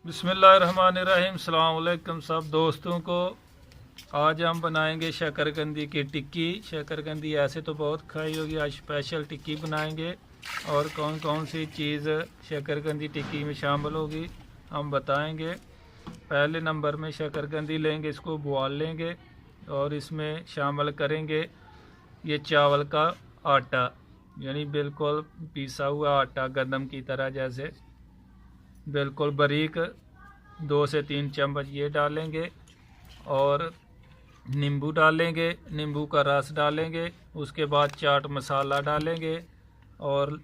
बिस्मिल्लाहिर्रहमानिर्रहीम। अस्सलाम वालेकुम सब दोस्तों को। आज हम बनाएंगे शकरकंदी की टिक्की। शकरकंदी ऐसे तो बहुत खाई होगी, आज स्पेशल टिक्की बनाएंगे। और कौन कौन सी चीज़ शकरकंदी टिक्की में शामिल होगी हम बताएंगे। पहले नंबर में शकरकंदी लेंगे, इसको बुआल लेंगे और इसमें शामिल करेंगे ये चावल का आटा, यानी बिल्कुल पिसा हुआ आटा, गंदम की तरह जैसे बिल्कुल बारीक। 2 से 3 चम्मच ये डालेंगे और नींबू डालेंगे, नींबू का रस डालेंगे। उसके बाद चाट मसाला डालेंगे और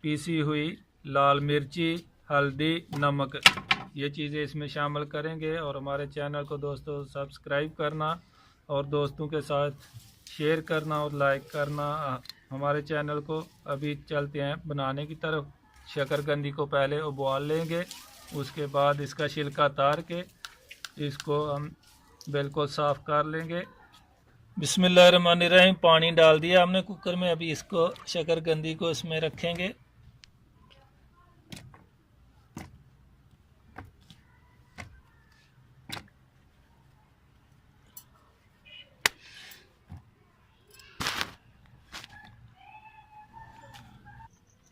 पीसी हुई लाल मिर्ची, हल्दी, नमक, ये चीज़ें इसमें शामिल करेंगे। और हमारे चैनल को दोस्तों सब्सक्राइब करना और दोस्तों के साथ शेयर करना और लाइक करना हमारे चैनल को। अभी चलते हैं बनाने की तरफ। शकरकंदी को पहले उबाल लेंगे, उसके बाद इसका छिलका तार के इसको हम बिल्कुल साफ़ कर लेंगे। बिस्मिल्लाहिर्रहमानिर्रहीम। पानी डाल दिया हमने कुकर में। अभी इसको शकरकंदी को इसमें रखेंगे।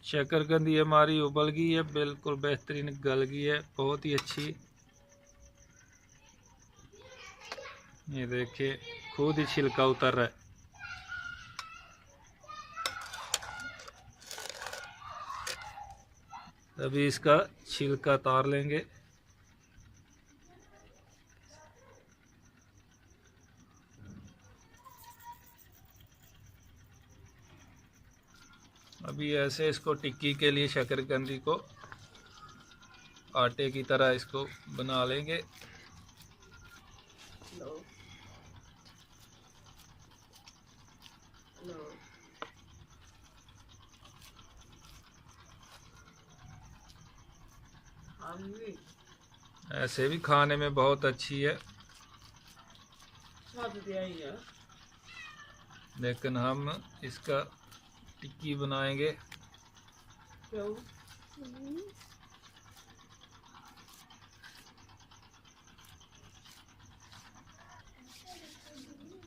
शकरकंदी हमारी उबल गई है, बिल्कुल बेहतरीन गल गई है, बहुत ही अच्छी। ये देखिए खुद ही छिलका उतर रहा है। अभी इसका छिलका तार लेंगे। अभी ऐसे इसको टिक्की के लिए शकरकंदी को आटे की तरह इसको बना लेंगे। ऐसे भी खाने में बहुत अच्छी है, लेकिन हम इसका टिक्की बनाएंगे।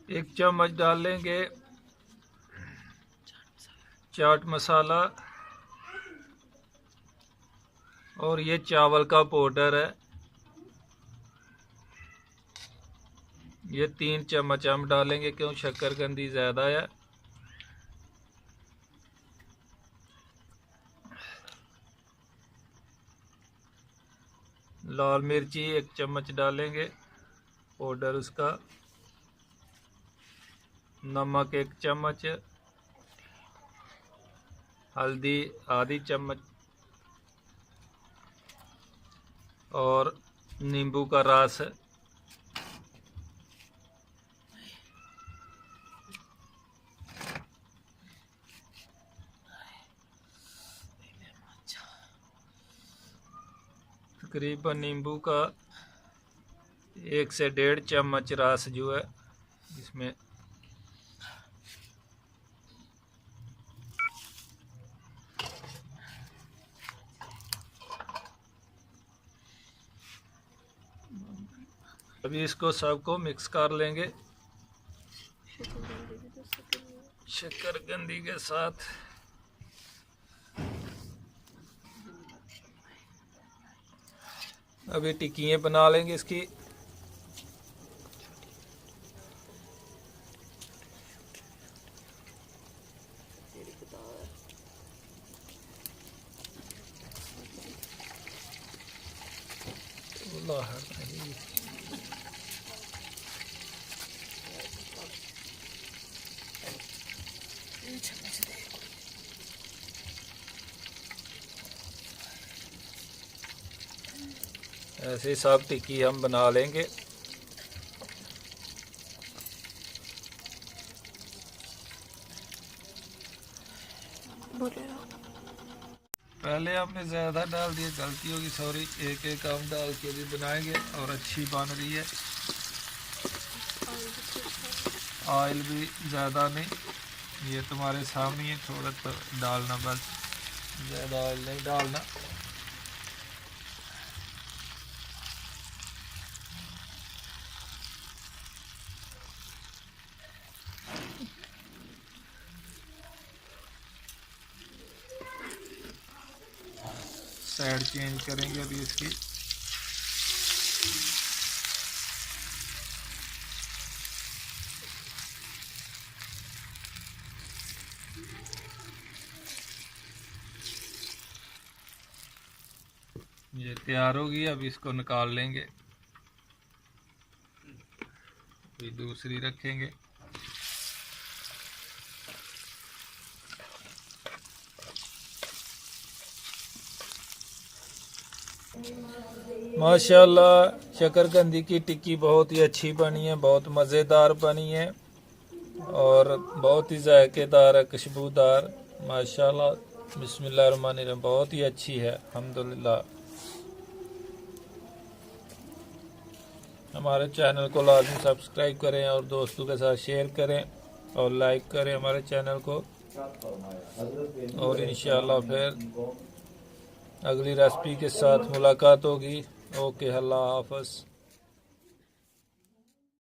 एक चम्मच डाल लेंगे चाट मसाला और ये चावल का पाउडर है, ये 3 चम्मच हम डालेंगे क्यों शकरकंदी ज़्यादा है। लाल मिर्ची 1 चम्मच डालेंगे पाउडर उसका। नमक 1 चम्मच, हल्दी आधी चम्मच और नींबू का रस तकरीबन नींबू का 1 से 1.5 चम्मच रस जो है इसमें। अभी इसको सबको मिक्स कर लेंगे शकरकंदी के साथ। अभी टिक्कियाँ बना लेंगे इसकी। ऐसे सब टिक्की हम बना लेंगे। पहले आपने ज़्यादा डाल दिया, गलती होगी, सॉरी। एक एक हम डाल के भी बनाएंगे और अच्छी बन रही है। ऑयल भी ज़्यादा नहीं, ये तुम्हारे सामने है, थोड़ा तो डालना, बस ज़्यादा ऑयल नहीं डालना। साइड चेंज करेंगे अभी इसकी। ये तैयार होगी, अब इसको निकाल लेंगे, फिर दूसरी रखेंगे। माशाल्लाह शकरकंदी की टिक्की बहुत ही अच्छी बनी है, बहुत मज़ेदार बनी है और बहुत ही जायकेदार है, खुशबूदार। माशाल्लाह बिस्मिल्लाहिर्रहमानिर्रहीम, बहुत ही अच्छी है अल्हम्दुलिल्लाह। हमारे चैनल को लाजमी सब्सक्राइब करें और दोस्तों के साथ शेयर करें और लाइक करें हमारे चैनल को। और इंशाअल्लाह फिर अगली रेसिपी के साथ मुलाकात होगी। ओके, अल्लाह हाफ़िज़।